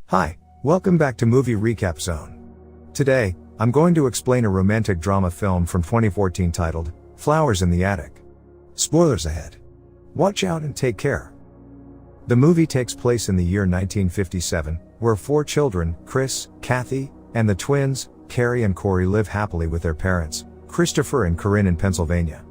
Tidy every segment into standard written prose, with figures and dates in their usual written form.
Hi, welcome back to Movie Recap Zone. Today, I'm going to explain a romantic drama film from 2014 titled, Flowers in the Attic. Spoilers ahead. Watch out and take care. The movie takes place in the year 1957, where four children, Chris, Kathy, and the twins, Carrie and Corey live happily with their parents, Christopher and Corinne in Pennsylvania.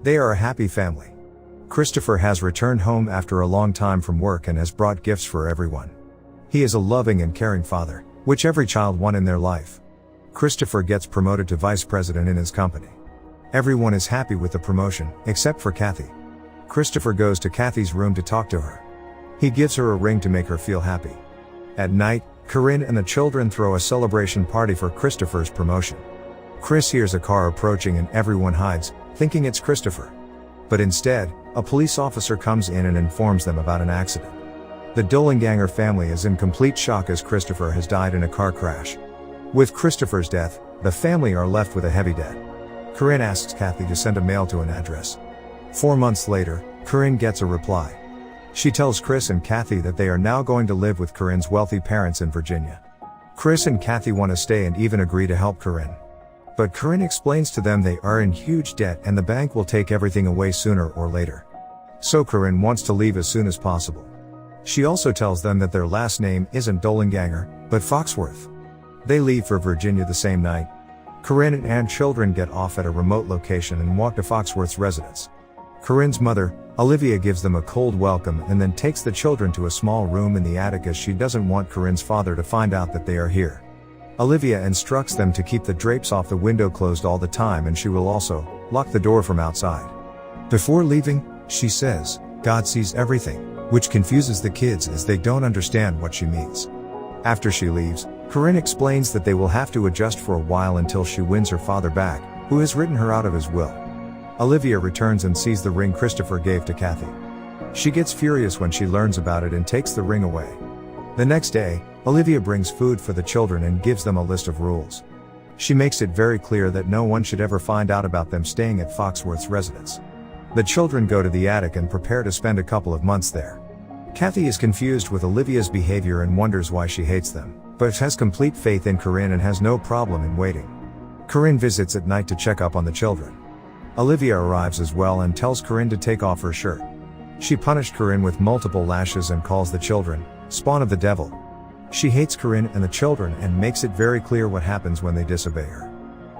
They are a happy family. Christopher has returned home after a long time from work and has brought gifts for everyone. He is a loving and caring father, which every child wants in their life. Christopher gets promoted to vice president in his company. Everyone is happy with the promotion, except for Kathy. Christopher goes to Kathy's room to talk to her. He gives her a ring to make her feel happy. At night, Corinne and the children throw a celebration party for Christopher's promotion. Chris hears a car approaching and everyone hides, thinking it's Christopher. But instead, a police officer comes in and informs them about an accident. The Dollanganger family is in complete shock as Christopher has died in a car crash. With Christopher's death, the family are left with a heavy debt. Corinne asks Kathy to send a mail to an address. 4 months later, Corinne gets a reply. She tells Chris and Kathy that they are now going to live with Corinne's wealthy parents in Virginia. Chris and Kathy want to stay and even agree to help Corinne. But Corinne explains to them they are in huge debt and the bank will take everything away sooner or later. So Corinne wants to leave as soon as possible. She also tells them that their last name isn't Dollanganger, but Foxworth. They leave for Virginia the same night. Corinne and children get off at a remote location and walk to Foxworth's residence. Corinne's mother, Olivia, gives them a cold welcome and then takes the children to a small room in the attic as she doesn't want Corinne's father to find out that they are here. Olivia instructs them to keep the drapes off the window closed all the time and she will also lock the door from outside. Before leaving, she says, "God sees everything," which confuses the kids as they don't understand what she means. After she leaves, Corinne explains that they will have to adjust for a while until she wins her father back, who has written her out of his will. Olivia returns and sees the ring Christopher gave to Kathy. She gets furious when she learns about it and takes the ring away. The next day, Olivia brings food for the children and gives them a list of rules. She makes it very clear that no one should ever find out about them staying at Foxworth's residence. The children go to the attic and prepare to spend a couple of months there. Kathy is confused with Olivia's behavior and wonders why she hates them, but has complete faith in Corinne and has no problem in waiting. Corinne visits at night to check up on the children. Olivia arrives as well and tells Corinne to take off her shirt. She punished Corinne with multiple lashes and calls the children, spawn of the devil. She hates Corinne and the children and makes it very clear what happens when they disobey her.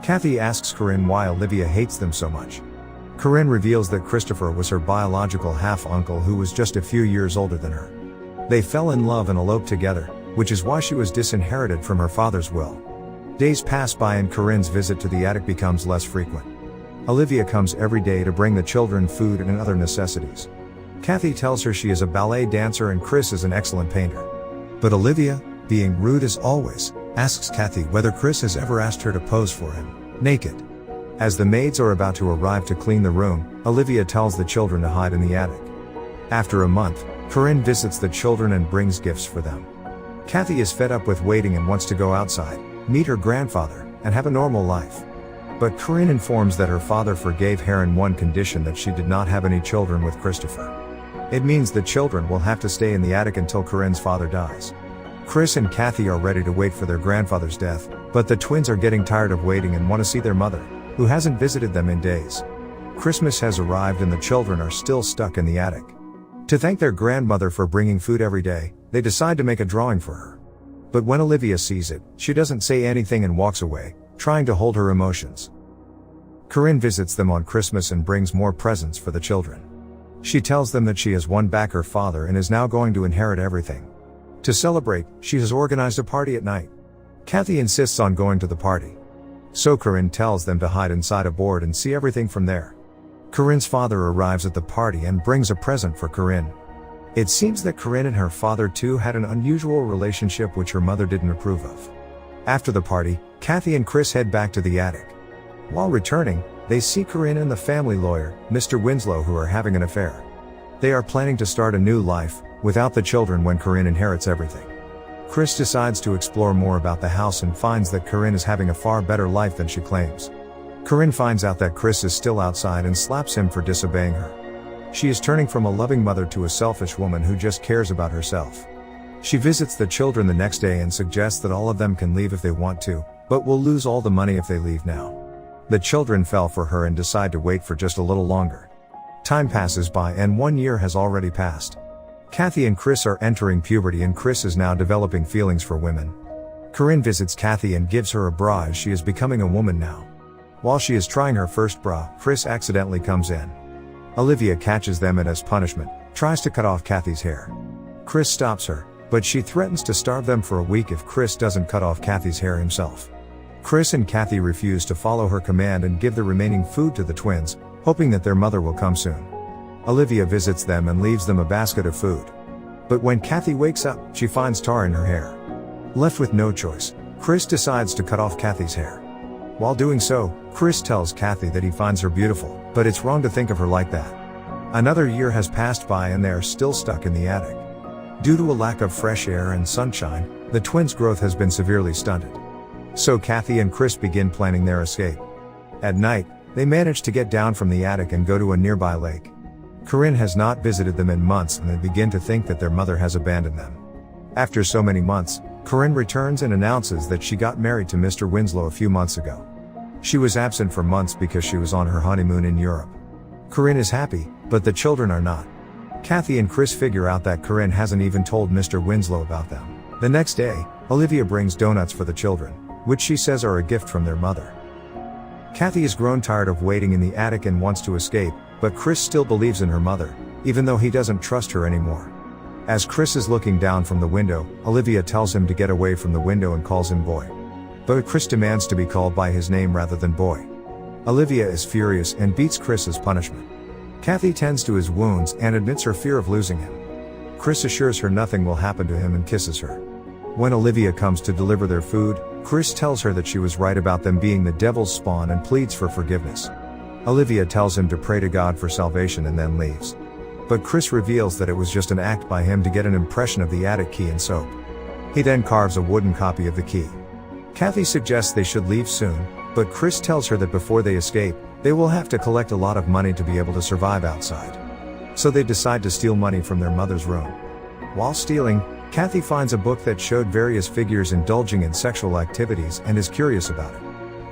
Kathy asks Corinne why Olivia hates them so much. Corinne reveals that Christopher was her biological half-uncle who was just a few years older than her. They fell in love and eloped together, which is why she was disinherited from her father's will. Days pass by and Corinne's visit to the attic becomes less frequent. Olivia comes every day to bring the children food and other necessities. Kathy tells her she is a ballet dancer and Chris is an excellent painter. But Olivia, being rude as always, asks Kathy whether Chris has ever asked her to pose for him, naked. As the maids are about to arrive to clean the room, Olivia tells the children to hide in the attic. After a month, Corinne visits the children and brings gifts for them. Kathy is fed up with waiting and wants to go outside, meet her grandfather, and have a normal life. But Corinne informs that her father forgave her on one condition, that she did not have any children with Christopher. It means the children will have to stay in the attic until Corinne's father dies. Chris and Kathy are ready to wait for their grandfather's death, but the twins are getting tired of waiting and want to see their mother, who hasn't visited them in days. Christmas has arrived and the children are still stuck in the attic. To thank their grandmother for bringing food every day, they decide to make a drawing for her. But when Olivia sees it, she doesn't say anything and walks away, trying to hold her emotions. Corinne visits them on Christmas and brings more presents for the children. She tells them that she has won back her father and is now going to inherit everything. To celebrate, she has organized a party at night. Kathy insists on going to the party. So Corinne tells them to hide inside a board and see everything from there. Corinne's father arrives at the party and brings a present for Corinne. It seems that Corinne and her father too had an unusual relationship which her mother didn't approve of. After the party, Kathy and Chris head back to the attic. While returning, they see Corinne and the family lawyer, Mr. Winslow, who are having an affair. They are planning to start a new life, without the children, when Corinne inherits everything. Chris decides to explore more about the house and finds that Corinne is having a far better life than she claims. Corinne finds out that Chris is still outside and slaps him for disobeying her. She is turning from a loving mother to a selfish woman who just cares about herself. She visits the children the next day and suggests that all of them can leave if they want to, but will lose all the money if they leave now. The children fell for her and decide to wait for just a little longer. Time passes by and 1 year has already passed. Kathy and Chris are entering puberty and Chris is now developing feelings for women. Corinne visits Kathy and gives her a bra as she is becoming a woman now. While she is trying her first bra, Chris accidentally comes in. Olivia catches them and as punishment, tries to cut off Kathy's hair. Chris stops her, but she threatens to starve them for a week if Chris doesn't cut off Kathy's hair himself. Chris and Kathy refuse to follow her command and give the remaining food to the twins, hoping that their mother will come soon. Olivia visits them and leaves them a basket of food. But when Kathy wakes up, she finds tar in her hair. Left with no choice, Chris decides to cut off Kathy's hair. While doing so, Chris tells Kathy that he finds her beautiful, but it's wrong to think of her like that. Another year has passed by and they are still stuck in the attic. Due to a lack of fresh air and sunshine, the twins' growth has been severely stunted. So Kathy and Chris begin planning their escape. At night, they manage to get down from the attic and go to a nearby lake. Corinne has not visited them in months and they begin to think that their mother has abandoned them. After so many months, Corinne returns and announces that she got married to Mr. Winslow a few months ago. She was absent for months because she was on her honeymoon in Europe. Corinne is happy, but the children are not. Kathy and Chris figure out that Corinne hasn't even told Mr. Winslow about them. The next day, Olivia brings donuts for the children, which she says are a gift from their mother. Kathy has grown tired of waiting in the attic and wants to escape, but Chris still believes in her mother, even though he doesn't trust her anymore. As Chris is looking down from the window, Olivia tells him to get away from the window and calls him boy. But Chris demands to be called by his name rather than boy. Olivia is furious and beats Chris as punishment. Kathy tends to his wounds and admits her fear of losing him. Chris assures her nothing will happen to him and kisses her. When Olivia comes to deliver their food, Chris tells her that she was right about them being the devil's spawn and pleads for forgiveness. Olivia tells him to pray to God for salvation and then leaves. But Chris reveals that it was just an act by him to get an impression of the attic key and soap. He then carves a wooden copy of the key. Kathy suggests they should leave soon, but Chris tells her that before they escape, they will have to collect a lot of money to be able to survive outside. So they decide to steal money from their mother's room. While stealing, Kathy finds a book that showed various figures indulging in sexual activities and is curious about it.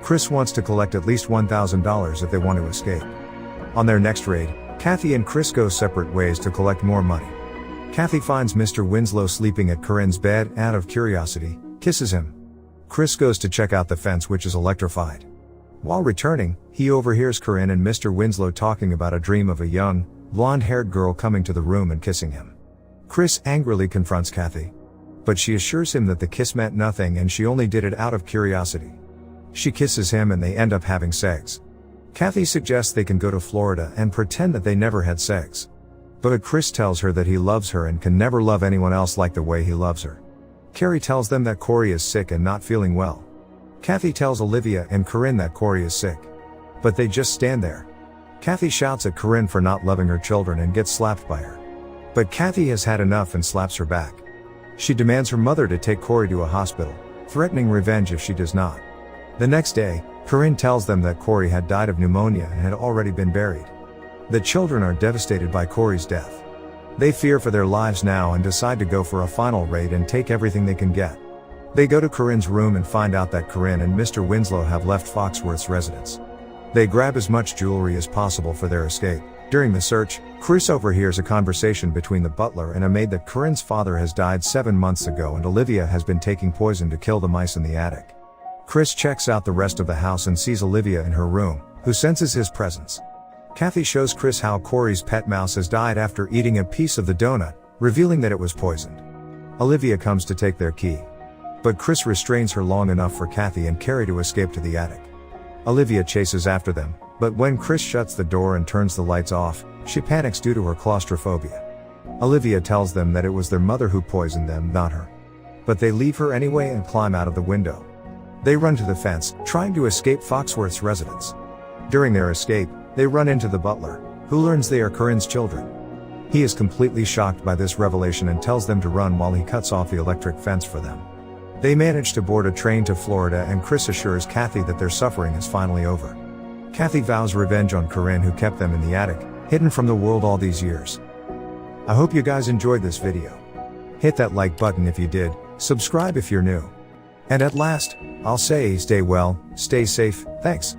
Chris wants to collect at least $1,000 if they want to escape. On their next raid, Kathy and Chris go separate ways to collect more money. Kathy finds Mr. Winslow sleeping at Corinne's bed and out of curiosity, kisses him. Chris goes to check out the fence which is electrified. While returning, he overhears Corinne and Mr. Winslow talking about a dream of a young, blonde-haired girl coming to the room and kissing him. Chris angrily confronts Kathy. But she assures him that the kiss meant nothing and she only did it out of curiosity. She kisses him and they end up having sex. Kathy suggests they can go to Florida and pretend that they never had sex. But Chris tells her that he loves her and can never love anyone else like the way he loves her. Carrie tells them that Corey is sick and not feeling well. Kathy tells Olivia and Corinne that Corey is sick. But they just stand there. Kathy shouts at Corinne for not loving her children and gets slapped by her. But Kathy has had enough and slaps her back. She demands her mother to take Corey to a hospital, threatening revenge if she does not. The next day, Corinne tells them that Corey had died of pneumonia and had already been buried. The children are devastated by Corey's death. They fear for their lives now and decide to go for a final raid and take everything they can get. They go to Corinne's room and find out that Corinne and Mr. Winslow have left Foxworth's residence. They grab as much jewelry as possible for their escape. During the search, Chris overhears a conversation between the butler and a maid that Corinne's father has died 7 months ago and Olivia has been taking poison to kill the mice in the attic. Chris checks out the rest of the house and sees Olivia in her room, who senses his presence. Kathy shows Chris how Corey's pet mouse has died after eating a piece of the donut, revealing that it was poisoned. Olivia comes to take their key. But Chris restrains her long enough for Kathy and Carrie to escape to the attic. Olivia chases after them, but when Chris shuts the door and turns the lights off, she panics due to her claustrophobia. Olivia tells them that it was their mother who poisoned them, not her. But they leave her anyway and climb out of the window. They run to the fence, trying to escape Foxworth's residence. During their escape, they run into the butler, who learns they are Corinne's children. He is completely shocked by this revelation and tells them to run while he cuts off the electric fence for them. They manage to board a train to Florida and Chris assures Kathy that their suffering is finally over. Kathy vows revenge on Corinne who kept them in the attic, hidden from the world all these years. I hope you guys enjoyed this video. Hit that like button if you did, subscribe if you're new. And at last, I'll say stay well, stay safe, thanks.